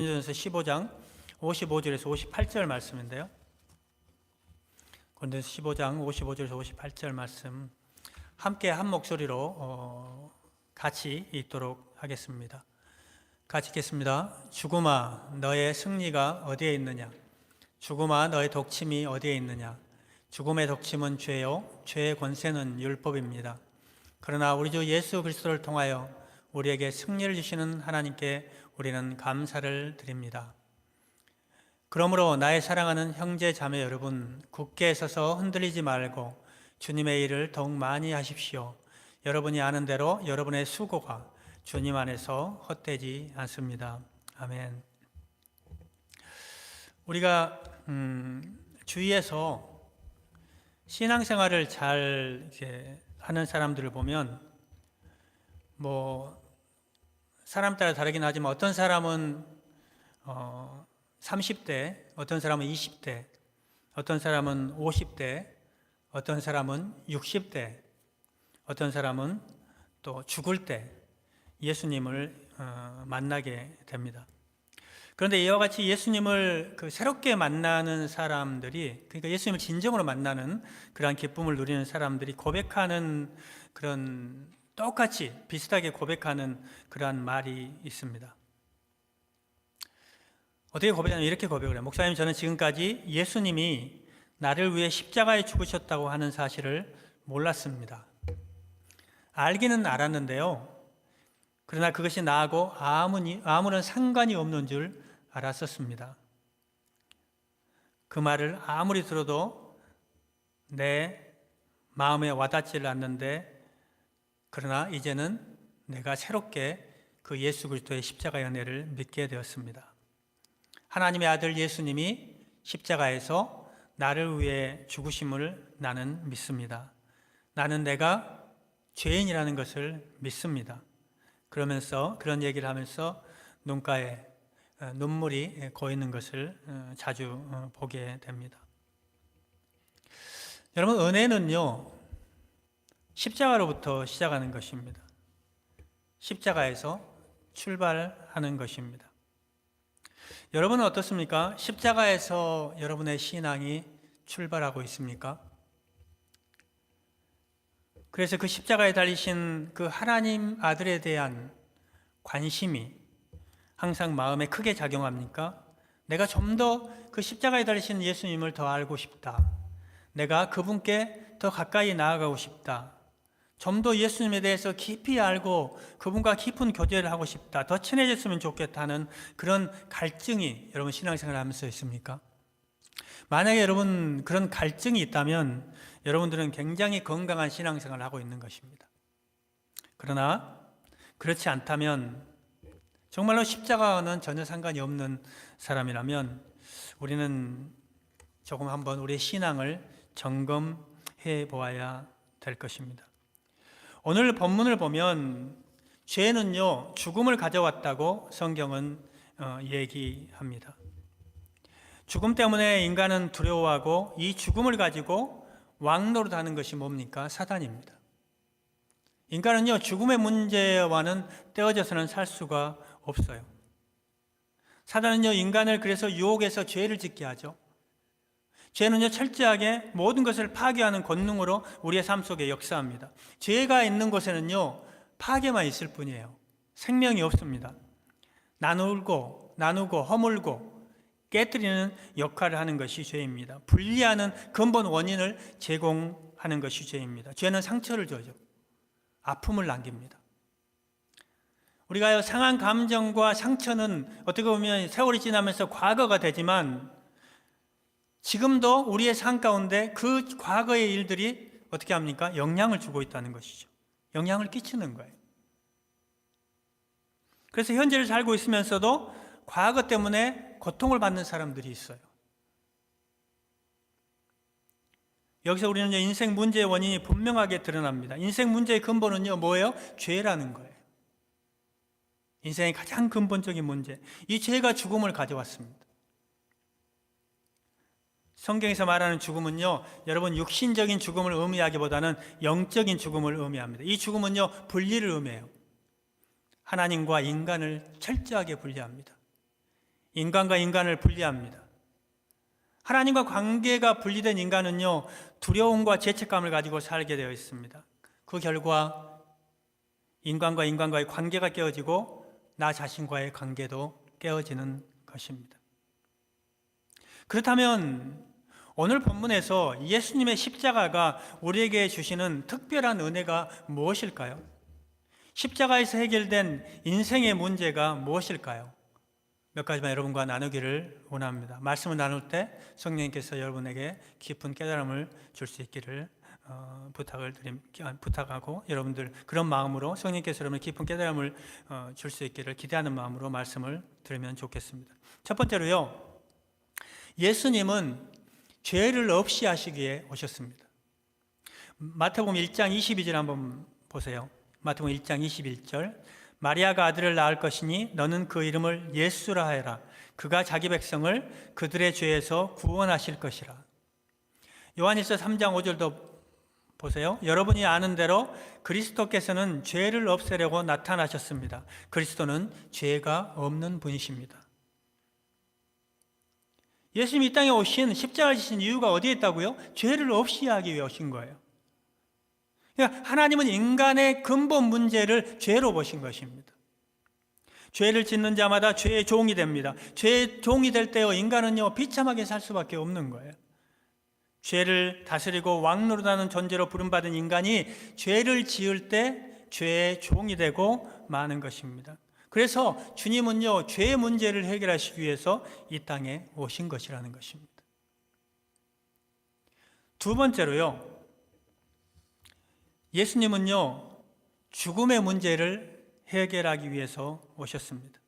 고린도전서 15장 55절에서 58절 말씀인데요. 고린도전서 15장 55절에서 58절 말씀 함께 한 목소리로 같이 읽도록 하겠습니다. 같이 읽겠습니다. 죽음아 너의 승리가 어디에 있느냐? 죽음아 너의 독침이 어디에 있느냐? 죽음의 독침은 죄요 죄의 권세는 율법입니다. 그러나 우리 주 예수 그리스도를 통하여 우리에게 승리를 주시는 하나님께 우리는 감사를 드립니다. 그러므로 나의 사랑하는 형제 자매 여러분, 굳게 서서 흔들리지 말고 주님의 일을 더욱 많이 하십시오. 여러분이 아는 대로 여러분의 수고가 주님 안에서 헛되지 않습니다. 아멘. 우리가 주위에서 신앙생활을 잘 이제 하는 사람들을 보면 사람 따라 다르긴 하지만 어떤 사람은 30대, 어떤 사람은 20대, 어떤 사람은 50대, 어떤 사람은 60대, 어떤 사람은 또 죽을 때 예수님을 만나게 됩니다. 그런데 이와 같이 예수님을 새롭게 만나는 사람들이, 그러니까 예수님을 진정으로 만나는 그러한 기쁨을 누리는 사람들이 고백하는 그런 똑같이 비슷하게 고백하는 그러한 말이 있습니다. 어떻게 고백하냐면 이렇게 고백을 해요. 목사님, 저는 지금까지 예수님이 나를 위해 십자가에 죽으셨다고 하는 사실을 몰랐습니다. 알기는 알았는데요. 그러나 그것이 나하고 아무런 상관이 없는 줄 알았었습니다. 그 말을 아무리 들어도 내 마음에 와닿지를 않는데, 그러나 이제는 내가 새롭게 그 예수 그리스도의 십자가의 은혜를 믿게 되었습니다. 하나님의 아들 예수님이 십자가에서 나를 위해 죽으심을 나는 믿습니다. 나는 내가 죄인이라는 것을 믿습니다. 그러면서 그런 얘기를 하면서 눈가에 눈물이 고이는 것을 자주 보게 됩니다. 여러분, 은혜는요 십자가로부터 시작하는 것입니다. 십자가에서 출발하는 것입니다. 여러분은 어떻습니까? 십자가에서 여러분의 신앙이 출발하고 있습니까? 그래서 그 십자가에 달리신 그 하나님 아들에 대한 관심이 항상 마음에 크게 작용합니까? 내가 좀 더 그 십자가에 달리신 예수님을 더 알고 싶다. 내가 그분께 더 가까이 나아가고 싶다. 좀 더 예수님에 대해서 깊이 알고 그분과 깊은 교제를 하고 싶다. 더 친해졌으면 좋겠다는 그런 갈증이 여러분 신앙생활을 하면서 있습니까? 만약에 여러분 그런 갈증이 있다면 여러분들은 굉장히 건강한 신앙생활을 하고 있는 것입니다. 그러나 그렇지 않다면, 정말로 십자가와는 전혀 상관이 없는 사람이라면 우리는 조금 한번 우리의 신앙을 점검해 보아야 될 것입니다. 오늘 본문을 보면 죄는요 죽음을 가져왔다고 성경은 얘기합니다. 죽음 때문에 인간은 두려워하고 이 죽음을 가지고 왕노릇하는 것이 뭡니까? 사단입니다. 인간은요 죽음의 문제와는 떼어져서는 살 수가 없어요. 사단은요 인간을 그래서 유혹해서 죄를 짓게 하죠. 죄는요 철저하게 모든 것을 파괴하는 권능으로 우리의 삶 속에 역사합니다. 죄가 있는 곳에는요 파괴만 있을 뿐이에요. 생명이 없습니다. 나누고 허물고 깨뜨리는 역할을 하는 것이 죄입니다. 분리하는 근본 원인을 제공하는 것이 죄입니다. 죄는 상처를 줘죠. 아픔을 남깁니다. 우리가 상한 감정과 상처는 어떻게 보면 세월이 지나면서 과거가 되지만 지금도 우리의 삶 가운데 그 과거의 일들이 어떻게 합니까? 영향을 주고 있다는 것이죠. 영향을 끼치는 거예요. 그래서 현재를 살고 있으면서도 과거 때문에 고통을 받는 사람들이 있어요. 여기서 우리는 인생 문제의 원인이 분명하게 드러납니다. 인생 문제의 근본은요 뭐예요? 죄라는 거예요. 인생의 가장 근본적인 문제, 이 죄가 죽음을 가져왔습니다. 성경에서 말하는 죽음은요 여러분 육신적인 죽음을 의미하기보다는 영적인 죽음을 의미합니다. 이 죽음은요 분리를 의미해요. 하나님과 인간을 철저하게 분리합니다. 인간과 인간을 분리합니다. 하나님과 관계가 분리된 인간은요, 두려움과 죄책감을 가지고 살게 되어 있습니다. 그 결과 인간과 인간과의 관계가 깨어지고 나 자신과의 관계도 깨어지는 것입니다. 그렇다면 오늘 본문에서 예수님의 십자가가 우리에게 주시는 특별한 은혜가 무엇일까요? 십자가에서 해결된 인생의 문제가 무엇일까요? 몇 가지만 여러분과 나누기를 원합니다. 말씀을 나눌 때 성령님께서 여러분에게 깊은 깨달음을 줄 수 있기를 부탁하고, 여러분들 그런 마음으로 성령님께서 여러분에게 깊은 깨달음을 줄 수 있기를 기대하는 마음으로 말씀을 들으면 좋겠습니다. 첫 번째로요, 예수님은 죄를 없이 하시기 위해 오셨습니다. 마태복음 1장 22절 한번 보세요. 마태복음 1장 21절, 마리아가 아들을 낳을 것이니 너는 그 이름을 예수라 하여라. 그가 자기 백성을 그들의 죄에서 구원하실 것이라. 요한일서 3장 5절도 보세요. 여러분이 아는 대로 그리스도께서는 죄를 없애려고 나타나셨습니다. 그리스도는 죄가 없는 분이십니다. 예수님이 이 땅에 오신, 십자가를 지신 이유가 어디에 있다고요? 죄를 없이 하기 위해 오신 거예요. 그러니까 하나님은 인간의 근본 문제를 죄로 보신 것입니다. 죄를 짓는 자마다 죄의 종이 됩니다. 죄의 종이 될 때요, 인간은요, 비참하게 살 수밖에 없는 거예요. 죄를 다스리고 왕노릇하는 존재로 부름받은 인간이 죄를 지을 때 죄의 종이 되고 마는 것입니다. 그래서 주님은요, 죄의 문제를 해결하시기 위해서 이 땅에 오신 것이라는 것입니다. 두 번째로요, 예수님은요, 죽음의 문제를 해결하기 위해서 오셨습니다.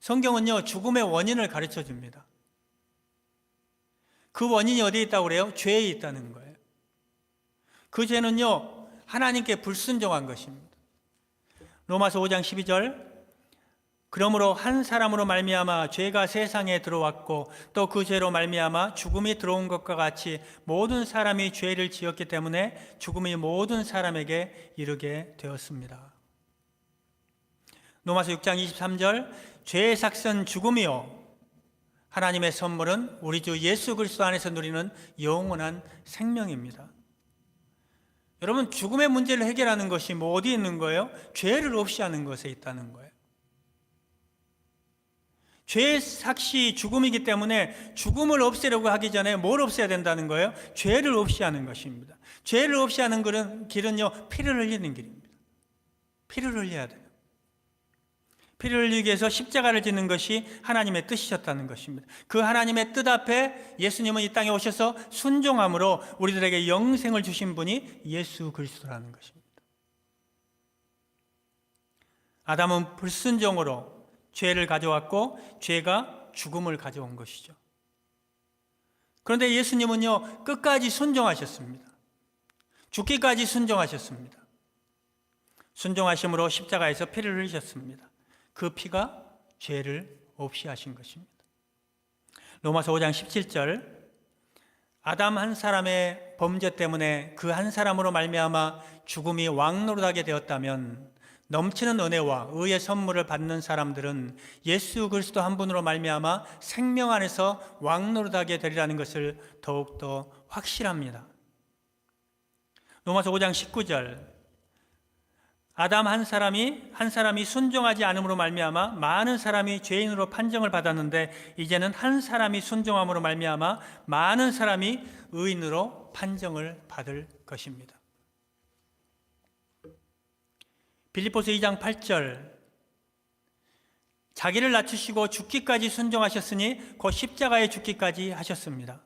성경은요, 죽음의 원인을 가르쳐 줍니다. 그 원인이 어디에 있다고 그래요? 죄에 있다는 거예요. 그 죄는요, 하나님께 불순종한 것입니다. 로마서 5장 12절, 그러므로 한 사람으로 말미암아 죄가 세상에 들어왔고 또 그 죄로 말미암아 죽음이 들어온 것과 같이 모든 사람이 죄를 지었기 때문에 죽음이 모든 사람에게 이르게 되었습니다. 로마서 6장 23절, 죄의 삭선 죽음이요 하나님의 선물은 우리 주 예수 그리스도 안에서 누리는 영원한 생명입니다. 여러분, 죽음의 문제를 해결하는 것이 어디에 있는 거예요? 죄를 없이 하는 것에 있다는 거예요. 죄의 삭시 죽음이기 때문에 죽음을 없애려고 하기 전에 뭘 없애야 된다는 거예요? 죄를 없이 하는 것입니다. 죄를 없이 하는 길은요, 피를 흘리는 길입니다. 피를 흘려야 돼요. 피를 흘리기 위해서 십자가를 짓는 것이 하나님의 뜻이셨다는 것입니다. 그 하나님의 뜻 앞에 예수님은 이 땅에 오셔서 순종함으로 우리들에게 영생을 주신 분이 예수 그리스도라는 것입니다. 아담은 불순종으로 죄를 가져왔고 죄가 죽음을 가져온 것이죠. 그런데 예수님은요, 끝까지 순종하셨습니다. 죽기까지 순종하셨습니다. 순종하심으로 십자가에서 피를 흘리셨습니다. 그 피가 죄를 없이 하신 것입니다. 로마서 5장 17절, 아담 한 사람의 범죄 때문에 그 한 사람으로 말미암아 죽음이 왕노릇하게 되었다면 넘치는 은혜와 의의 선물을 받는 사람들은 예수 그리스도 한 분으로 말미암아 생명 안에서 왕노릇하게 되리라는 것을 더욱더 확실합니다. 로마서 5장 19절, 아담 한 사람이 순종하지 않음으로 말미암아 많은 사람이 죄인으로 판정을 받았는데 이제는 한 사람이 순종함으로 말미암아 많은 사람이 의인으로 판정을 받을 것입니다. 빌립보서 2장 8절, 자기를 낮추시고 죽기까지 순종하셨으니 곧 십자가에 죽기까지 하셨습니다.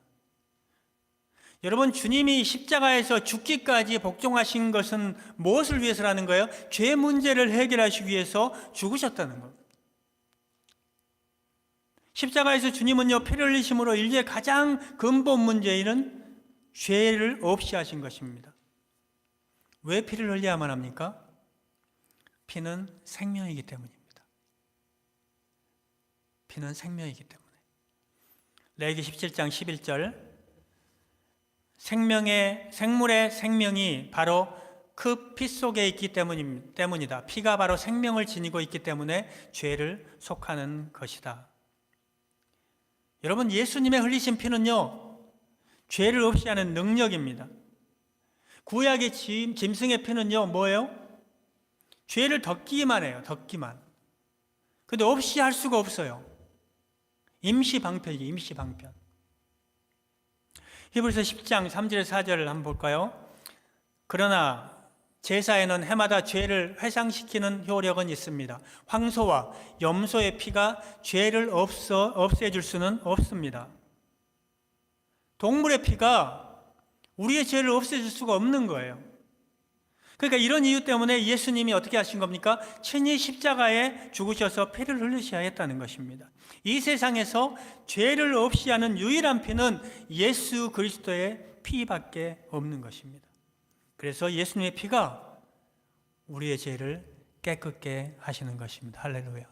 여러분, 주님이 십자가에서 죽기까지 복종하신 것은 무엇을 위해서라는 거예요? 죄 문제를 해결하시기 위해서 죽으셨다는 겁니다. 십자가에서 주님은요, 피를 흘리심으로 인류의 가장 근본 문제인 죄를 없이 하신 것입니다. 왜 피를 흘려야만 합니까? 피는 생명이기 때문입니다. 피는 생명이기 때문에. 레위기 17장 11절, 생물의 생명이 바로 그 피 속에 있기 때문이다. 피가 바로 생명을 지니고 있기 때문에 죄를 속하는 것이다. 여러분, 예수님의 흘리신 피는요, 죄를 없이 하는 능력입니다. 구약의 짐승의 피는요, 뭐예요? 죄를 덮기만 해요, 덮기만. 근데 없이 할 수가 없어요. 임시방편이죠, 임시방편. 히브리서 10장 3절 4절을 한번 볼까요? 그러나 제사에는 해마다 죄를 회상시키는 효력은 있습니다. 황소와 염소의 피가 죄를 없애줄 수는 없습니다. 동물의 피가 우리의 죄를 없애줄 수가 없는 거예요. 그러니까 이런 이유 때문에 예수님이 어떻게 하신 겁니까? 친히 십자가에 죽으셔서 피를 흘리셔야 했다는 것입니다. 이 세상에서 죄를 없이 하는 유일한 피는 예수 그리스도의 피밖에 없는 것입니다. 그래서 예수님의 피가 우리의 죄를 깨끗게 하시는 것입니다. 할렐루야.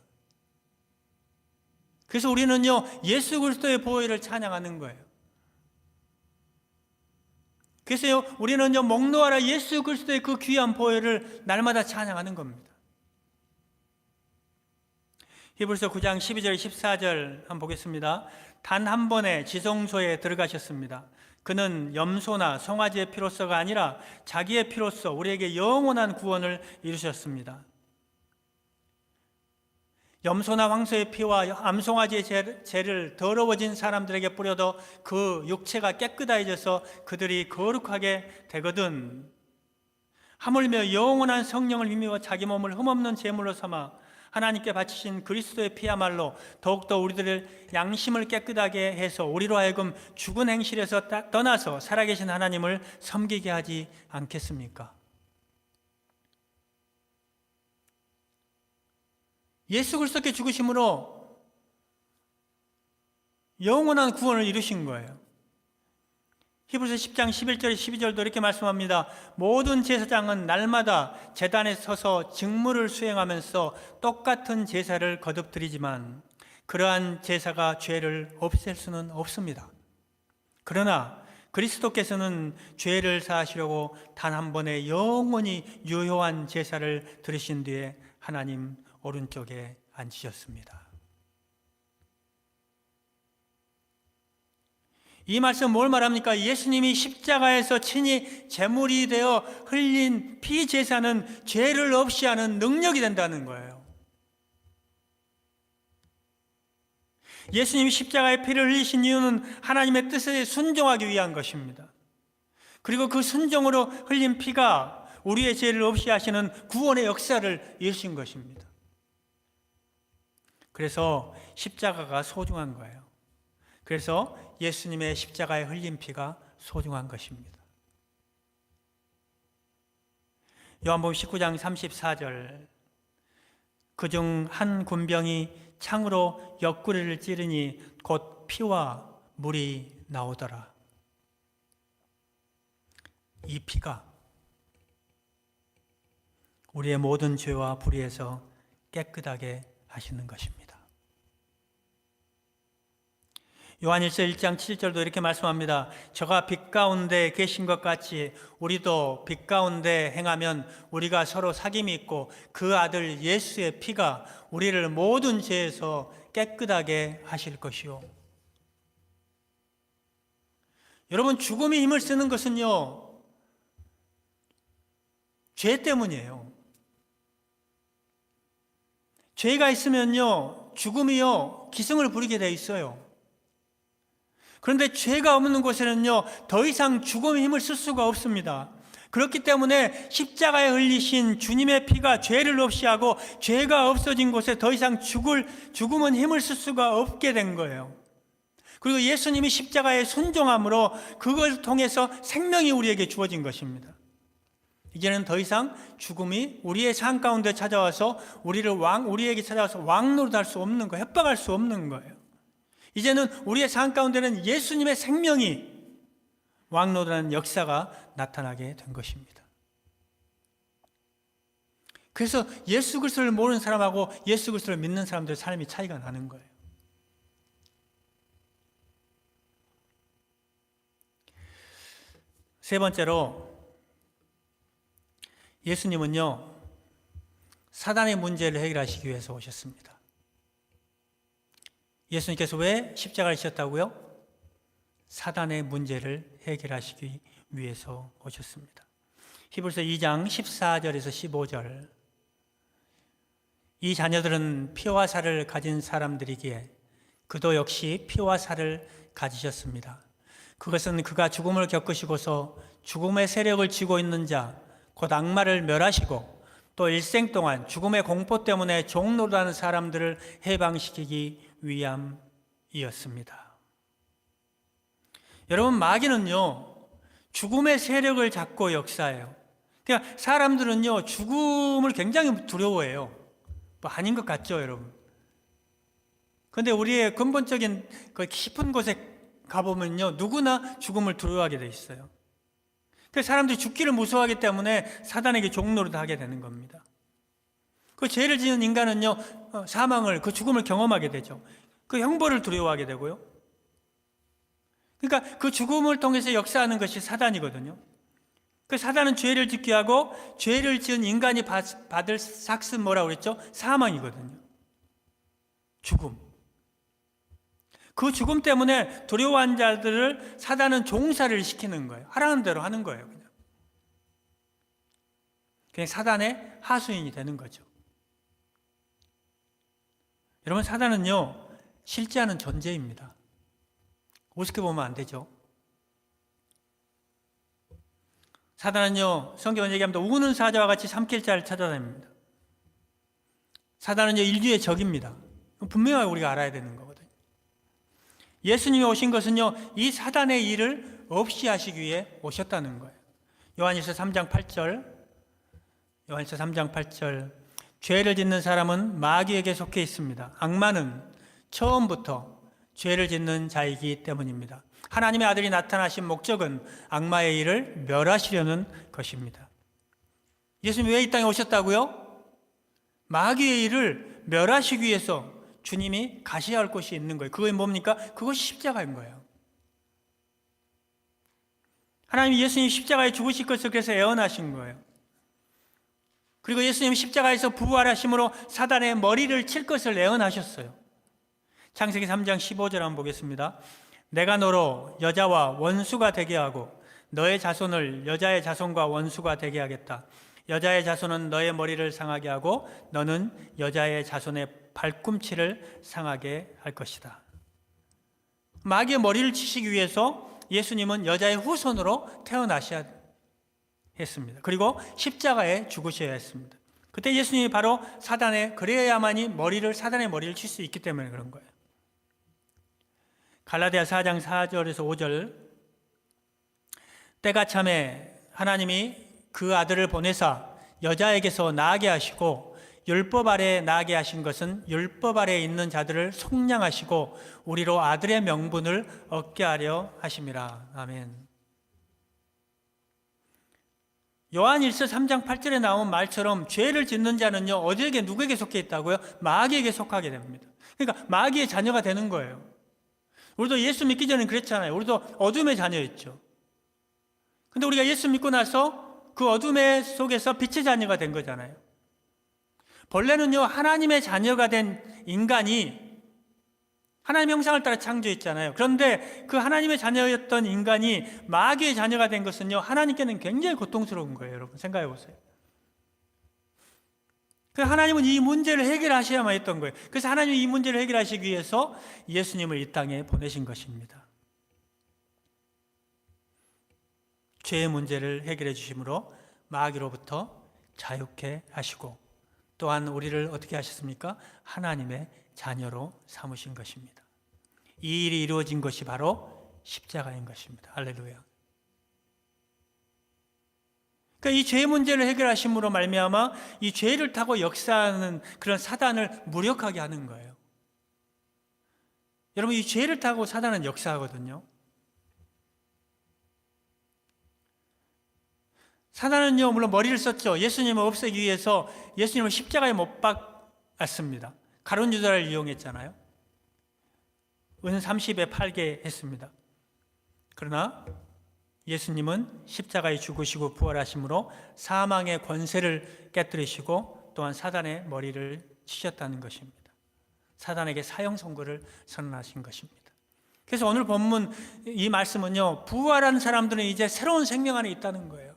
그래서 우리는요, 예수 그리스도의 보혈을 찬양하는 거예요. 그래서 우리는요, 목놓아라 예수 그리스도의 그 귀한 보혈을 날마다 찬양하는 겁니다. 히브리서 9장 12절 14절 한번 보겠습니다. 단 한 번에 지성소에 들어가셨습니다. 그는 염소나 송아지의 피로서가 아니라 자기의 피로서 우리에게 영원한 구원을 이루셨습니다. 염소나 황소의 피와 암송아지의 죄를 더러워진 사람들에게 뿌려도 그 육체가 깨끗해져서 그들이 거룩하게 되거든. 하물며 영원한 성령을 힘입어 자기 몸을 흠없는 제물로 삼아 하나님께 바치신 그리스도의 피야말로 더욱더 우리들의 양심을 깨끗하게 해서 우리로 하여금 죽은 행실에서 떠나서 살아계신 하나님을 섬기게 하지 않겠습니까? 예수 그리스도께 죽으심으로 영원한 구원을 이루신 거예요. 히브리서 10장 11절 12절도 이렇게 말씀합니다. 모든 제사장은 날마다 제단에 서서 직무를 수행하면서 똑같은 제사를 거듭드리지만 그러한 제사가 죄를 없앨 수는 없습니다. 그러나 그리스도께서는 죄를 사하시려고 단 한 번의 영원히 유효한 제사를 드리신 뒤에 하나님 오른쪽에 앉으셨습니다. 이 말씀 뭘 말합니까? 예수님이 십자가에서 친히 제물이 되어 흘린 피 제사는 죄를 없이 하는 능력이 된다는 거예요. 예수님이 십자가에 피를 흘리신 이유는 하나님의 뜻에 순종하기 위한 것입니다. 그리고 그 순종으로 흘린 피가 우리의 죄를 없이 하시는 구원의 역사를 이루신 것입니다. 그래서 십자가가 소중한 거예요. 그래서 예수님의 십자가에 흘린 피가 소중한 것입니다. 요한복음 19장 34절 그중 한 군병이 창으로 옆구리를 찌르니 곧 피와 물이 나오더라. 이 피가 우리의 모든 죄와 불의에서 깨끗하게 하시는 것입니다. 요한일서 1장 7절도 이렇게 말씀합니다. 저가 빛 가운데 계신 것 같이 우리도 빛 가운데 행하면 우리가 서로 사귐이 있고 그 아들 예수의 피가 우리를 모든 죄에서 깨끗하게 하실 것이요. 여러분, 죽음이 힘을 쓰는 것은요, 죄 때문이에요. 죄가 있으면요, 죽음이요, 기승을 부리게 돼 있어요. 그런데 죄가 없는 곳에는요, 더 이상 죽음의 힘을 쓸 수가 없습니다. 그렇기 때문에 십자가에 흘리신 주님의 피가 죄를 없이 하고 죄가 없어진 곳에 더 이상 죽음은 힘을 쓸 수가 없게 된 거예요. 그리고 예수님이 십자가에 순종함으로 그것을 통해서 생명이 우리에게 주어진 것입니다. 이제는 더 이상 죽음이 우리의 삶 가운데 찾아와서 우리에게 찾아와서 왕노릇할 수 없는 거예요. 협박할 수 없는 거예요. 이제는 우리의 삶 가운데는 예수님의 생명이 왕노릇하는 역사가 나타나게 된 것입니다. 그래서 예수 그리스도를 모르는 사람하고 예수 그리스도를 믿는 사람들의 삶이 차이가 나는 거예요. 세 번째로, 예수님은요, 사단의 문제를 해결하시기 위해서 오셨습니다. 예수님께서 왜 십자가를 지셨다고요? 사단의 문제를 해결하시기 위해서 오셨습니다. 히브리서 2장 14절에서 15절. 이 자녀들은 피와 살을 가진 사람들이기에 그도 역시 피와 살을 가지셨습니다. 그것은 그가 죽음을 겪으시고서 죽음의 세력을 쥐고 있는 자, 곧 악마를 멸하시고 또 일생 동안 죽음의 공포 때문에 종노릇하는 사람들을 해방시키기 위함이었습니다. 여러분, 마귀는요, 죽음의 세력을 잡고 역사해요. 그러니까 사람들은요, 죽음을 굉장히 두려워해요. 뭐 아닌 것 같죠, 여러분? 그런데 우리의 근본적인 그 깊은 곳에 가보면요, 누구나 죽음을 두려워하게 돼 있어요. 그래서 사람들이 죽기를 무서워하기 때문에 사단에게 종노릇 하게 되는 겁니다. 그 죄를 지은 인간은요, 사망을, 그 죽음을 경험하게 되죠. 그 형벌을 두려워하게 되고요. 그러니까 그 죽음을 통해서 역사하는 것이 사단이거든요. 그 사단은 죄를 짓게 하고 죄를 지은 인간이 받을 삭은 뭐라고 그랬죠? 사망이거든요. 죽음. 그 죽음 때문에 두려워한 자들을 사단은 종살이를 시키는 거예요. 하라는 대로 하는 거예요. 그냥 사단의 하수인이 되는 거죠. 여러분, 사단은요, 실제하는 존재입니다. 우습게 보면 안 되죠. 사단은요, 성경은 얘기합니다. 우는 사자와 같이 삼킬 자를 찾아다닙니다. 사단은요, 인류의 적입니다. 분명하게 우리가 알아야 되는 거거든요. 예수님이 오신 것은요, 이 사단의 일을 없이 하시기 위해 오셨다는 거예요. 요한일서 3장 8절. 죄를 짓는 사람은 마귀에게 속해 있습니다. 악마는 처음부터 죄를 짓는 자이기 때문입니다. 하나님의 아들이 나타나신 목적은 악마의 일을 멸하시려는 것입니다. 예수님이 왜 이 땅에 오셨다고요? 마귀의 일을 멸하시기 위해서 주님이 가셔야 할 곳이 있는 거예요. 그게 뭡니까? 그것이 십자가인 거예요. 하나님이 예수님이 십자가에 죽으실 것을 그래서 예언하신 거예요. 그리고 예수님이 십자가에서 부활하심으로 사단의 머리를 칠 것을 예언하셨어요. 창세기 3장 15절 한번 보겠습니다. 내가 너로 여자와 원수가 되게 하고 너의 자손을 여자의 자손과 원수가 되게 하겠다. 여자의 자손은 너의 머리를 상하게 하고 너는 여자의 자손의 발꿈치를 상하게 할 것이다. 마귀의 머리를 치시기 위해서 예수님은 여자의 후손으로 태어나셔야 했습니다. 그리고 십자가에 죽으셔야 했습니다. 그때 예수님이 바로 그래야만이 사단의 머리를 칠 수 있기 때문에 그런 거예요. 갈라디아 4장 4절에서 5절. 때가 참에 하나님이 그 아들을 보내사 여자에게서 나게 하시고 율법 아래에 나게 하신 것은 율법 아래에 있는 자들을 속량하시고 우리로 아들의 명분을 얻게 하려 하심이라. 아멘. 요한일서 3장 8절에 나온 말처럼 죄를 짓는 자는요, 누구에게 속해 있다고요? 마귀에게 속하게 됩니다. 그러니까 마귀의 자녀가 되는 거예요. 우리도 예수 믿기 전에 그랬잖아요. 우리도 어둠의 자녀였죠. 근데 우리가 예수 믿고 나서 그 어둠의 속에서 빛의 자녀가 된 거잖아요. 본래는요, 하나님의 자녀가 된 인간이 하나님의 형상을 따라 창조했잖아요. 그런데 그 하나님의 자녀였던 인간이 마귀의 자녀가 된 것은요, 하나님께는 굉장히 고통스러운 거예요. 여러분 생각해 보세요. 하나님은 이 문제를 해결하셔야만 했던 거예요. 그래서 하나님이 이 문제를 해결하시기 위해서 예수님을 이 땅에 보내신 것입니다. 죄의 문제를 해결해 주심으로 마귀로부터 자유케 하시고 또한 우리를 어떻게 하셨습니까? 하나님의 자녀로 삼으신 것입니다. 이 일이 이루어진 것이 바로 십자가인 것입니다. 할렐루야. 그러니까 이 죄의 문제를 해결하심으로 말미암아 이 죄를 타고 역사하는 그런 사단을 무력하게 하는 거예요. 여러분, 이 죄를 타고 사단은 역사하거든요. 사단은요, 물론 머리를 썼죠. 예수님을 없애기 위해서 예수님을 십자가에 못 박았습니다. 가룟 유다를 이용했잖아요. 은 30에 팔게 했습니다. 그러나 예수님은 십자가에 죽으시고 부활하심으로 사망의 권세를 깨뜨리시고 또한 사단의 머리를 치셨다는 것입니다. 사단에게 사형 선고를 선언하신 것입니다. 그래서 오늘 본문 이 말씀은요, 부활한 사람들은 이제 새로운 생명 안에 있다는 거예요.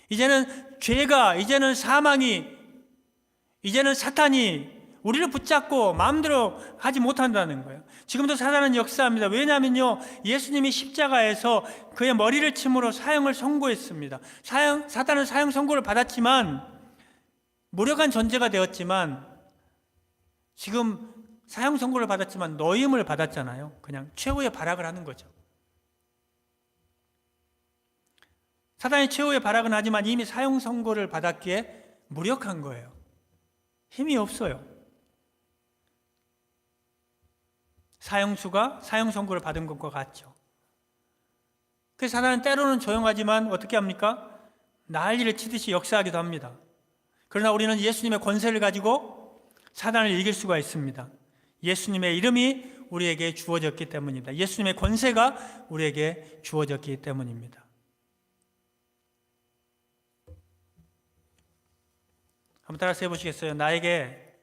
이제는 죄가, 이제는 사망이, 이제는 사탄이 우리를 붙잡고 마음대로 하지 못한다는 거예요. 지금도 사단은 역사합니다. 왜냐하면요, 예수님이 십자가에서 그의 머리를 침으로 사형을 선고했습니다. 사단은 사형 선고를 받았지만, 무력한 존재가 되었지만, 지금 사형 선고를 받았지만 노임을 받았잖아요. 그냥 최후의 발악을 하는 거죠. 사단이 최후의 발악은 하지만 이미 사형 선고를 받았기에 무력한 거예요. 힘이 없어요. 사형수가 사형 선고를 받은 것과 같죠. 그래서 사단은 때로는 조용하지만 어떻게 합니까? 난리를 치듯이 역사하기도 합니다. 그러나 우리는 예수님의 권세를 가지고 사단을 이길 수가 있습니다. 예수님의 이름이 우리에게 주어졌기 때문입니다. 예수님의 권세가 우리에게 주어졌기 때문입니다. 한번 따라서 해보시겠어요? 나에게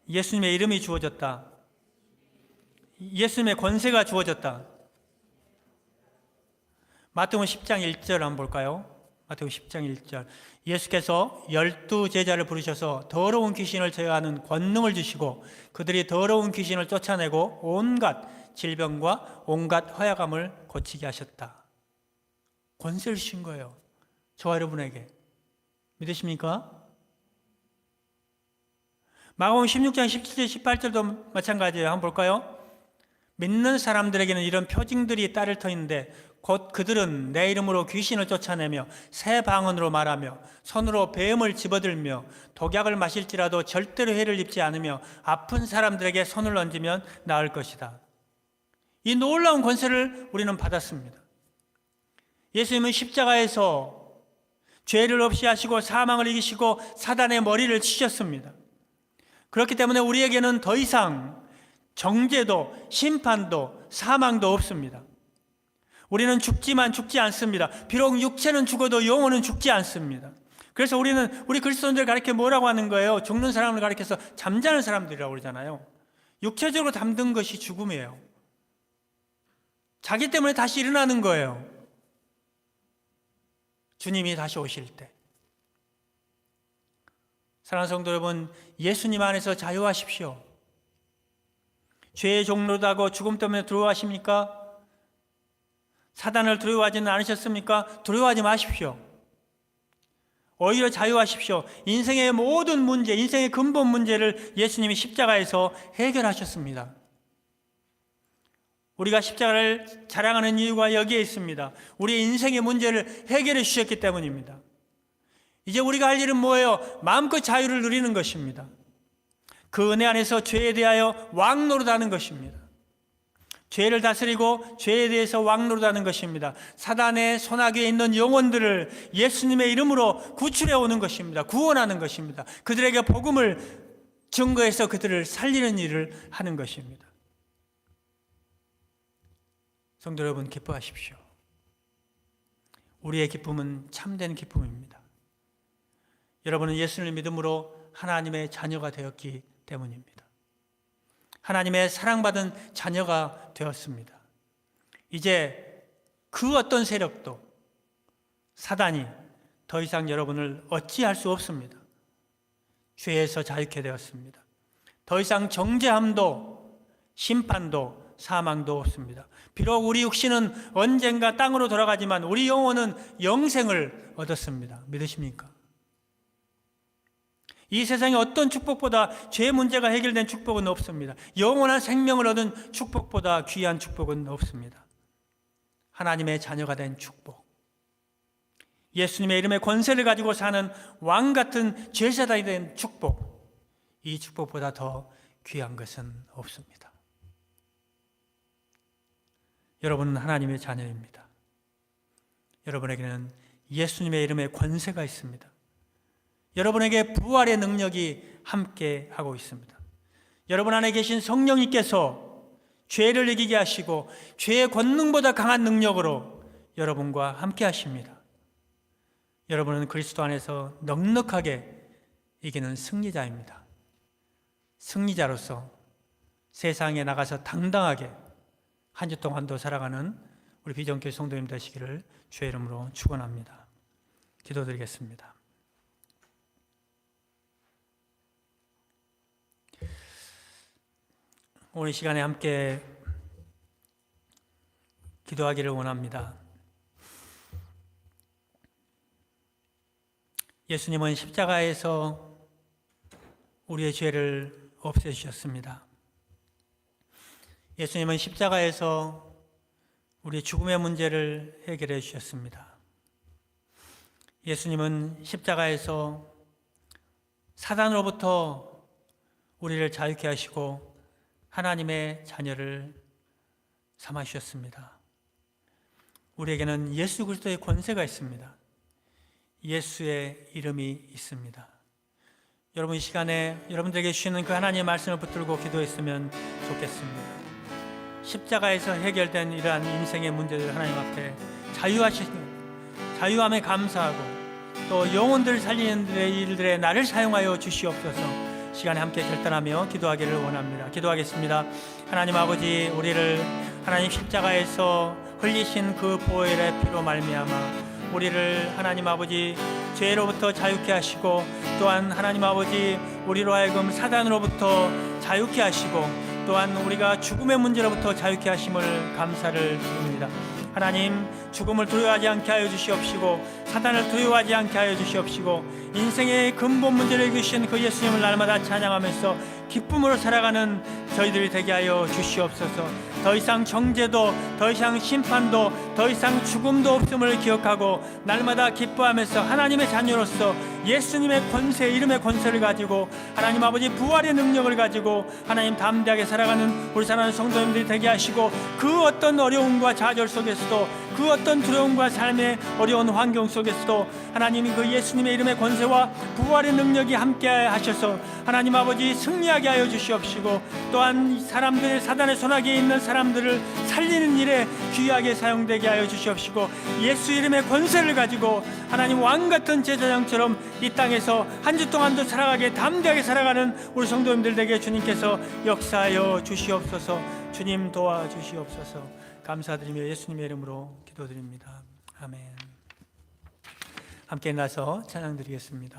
예수님의 이름이 주어졌다. 예수님의 권세가 주어졌다. 마태복음 10장 1절 한번 볼까요? 마태복음 10장 1절. 예수께서 12 제자를 부르셔서 더러운 귀신을 제어하는 권능을 주시고 그들이 더러운 귀신을 쫓아내고 온갖 질병과 온갖 허약함을 고치게 하셨다. 권세를 주신 거예요. 저와 여러분에게. 믿으십니까? 마가복음 16장 17절 18절도 마찬가지예요. 한번 볼까요? 믿는 사람들에게는 이런 표징들이 따를 터인데 곧 그들은 내 이름으로 귀신을 쫓아내며 새 방언으로 말하며 손으로 뱀을 집어들며 독약을 마실지라도 절대로 해를 입지 않으며 아픈 사람들에게 손을 얹으면 나을 것이다. 이 놀라운 권세를 우리는 받았습니다. 예수님은 십자가에서 죄를 없이 하시고 사망을 이기시고 사단의 머리를 치셨습니다. 그렇기 때문에 우리에게는 더 이상 정죄도 심판도 사망도 없습니다. 우리는 죽지만 죽지 않습니다. 비록 육체는 죽어도 영혼은 죽지 않습니다. 그래서 우리는 우리 그리스도인들 가르쳐 뭐라고 하는 거예요? 죽는 사람을 가르쳐서 잠자는 사람들이라고 그러잖아요. 육체적으로 잠든 것이 죽음이에요. 자기 때문에 다시 일어나는 거예요. 주님이 다시 오실 때. 사랑하는 성도 여러분, 예수님 안에서 자유하십시오. 죄의 종로다고 죽음 때문에 두려워하십니까? 사단을 두려워하지는 않으셨습니까? 두려워하지 마십시오. 오히려 자유하십시오. 인생의 모든 문제, 인생의 근본 문제를 예수님이 십자가에서 해결하셨습니다. 우리가 십자가를 자랑하는 이유가 여기에 있습니다. 우리의 인생의 문제를 해결해 주셨기 때문입니다. 이제 우리가 할 일은 뭐예요? 마음껏 자유를 누리는 것입니다. 그 은혜 안에서 죄에 대하여 왕노릇하는 것입니다. 죄를 다스리고 죄에 대해서 왕노릇하는 것입니다. 사단의 손아귀에 있는 영혼들을 예수님의 이름으로 구출해 오는 것입니다. 구원하는 것입니다. 그들에게 복음을 증거해서 그들을 살리는 일을 하는 것입니다. 성도 여러분, 기뻐하십시오. 우리의 기쁨은 참된 기쁨입니다. 여러분은 예수님을 믿음으로 하나님의 자녀가 되었기 때문입니다. 하나님의 사랑받은 자녀가 되었습니다. 이제 그 어떤 세력도 사단이 더 이상 여러분을 어찌할 수 없습니다. 죄에서 자유케 되었습니다. 더 이상 정죄함도 심판도 사망도 없습니다. 비록 우리 육신은 언젠가 땅으로 돌아가지만 우리 영혼은 영생을 얻었습니다. 믿으십니까? 이 세상에 어떤 축복보다 죄 문제가 해결된 축복은 없습니다. 영원한 생명을 얻은 축복보다 귀한 축복은 없습니다. 하나님의 자녀가 된 축복, 예수님의 이름의 권세를 가지고 사는 왕 같은 제사장이 된 축복, 이 축복보다 더 귀한 것은 없습니다. 여러분은 하나님의 자녀입니다. 여러분에게는 예수님의 이름의 권세가 있습니다. 여러분에게 부활의 능력이 함께 하고 있습니다. 여러분 안에 계신 성령님께서 죄를 이기게 하시고 죄의 권능보다 강한 능력으로 여러분과 함께 하십니다. 여러분은 그리스도 안에서 넉넉하게 이기는 승리자입니다. 승리자로서 세상에 나가서 당당하게 한 주 동안도 살아가는 우리 비전교회 성도님 되시기를 주의 이름으로 축원합니다. 기도드리겠습니다. 오늘 시간에 함께 기도하기를 원합니다. 예수님은 십자가에서 우리의 죄를 없애주셨습니다. 예수님은 십자가에서 우리의 죽음의 문제를 해결해 주셨습니다. 예수님은 십자가에서 사단으로부터 우리를 자유케 하시고 하나님의 자녀를 삼아 주셨습니다. 우리에게는 예수 그리스도의 권세가 있습니다. 예수의 이름이 있습니다. 여러분 이 시간에 여러분들에게 주시는 그 하나님의 말씀을 붙들고 기도했으면 좋겠습니다. 십자가에서 해결된 이러한 인생의 문제들 하나님 앞에 자유함에 감사하고 또 영혼들을 살리는 일들에 나를 사용하여 주시옵소서. 시간에 함께 결단하며 기도하기를 원합니다. 기도하겠습니다. 하나님 아버지, 우리를 하나님 십자가에서 흘리신 그 보혈의 피로 말미암아 우리를 하나님 아버지 죄로부터 자유케 하시고 또한 하나님 아버지 우리로 하여금 사단으로부터 자유케 하시고 또한 우리가 죽음의 문제로부터 자유케 하심을 감사를 드립니다. 하나님, 죽음을 두려워하지 않게 하여 주시옵시고 사단을 두려워하지 않게 하여 주시옵시고 인생의 근본 문제를 이기신 그 예수님을 날마다 찬양하면서 기쁨으로 살아가는 저희들이 되게 하여 주시옵소서. 더 이상 정죄도 더 이상 심판도 더 이상 죽음도 없음을 기억하고 날마다 기뻐하면서 하나님의 자녀로서 예수님의 권세, 이름의 권세를 가지고 하나님 아버지 부활의 능력을 가지고 하나님 담대하게 살아가는 우리 사랑하는 성도님들이 되게 하시고 그 어떤 어려움과 좌절 속에서도 그 어떤 두려움과 삶의 어려운 환경 속에서도 하나님이 그 예수님의 이름의 권세와 부활의 능력이 함께 하셔서 하나님 아버지 승리하게 하여 주시옵시고 또한 사람들 사단의 손아귀에 있는 사람들을 살리는 일에 귀하게 사용되게 하여 주시옵시고 예수 이름의 권세를 가지고 하나님 왕같은 제사장처럼 이 땅에서 한 주 동안도 살아가게 담대하게 살아가는 우리 성도님들 되게 주님께서 역사하여 주시옵소서. 주님 도와주시옵소서. 감사드리며 예수님의 이름으로 기도드립니다. 아멘. 함께 나서 찬양 드리겠습니다.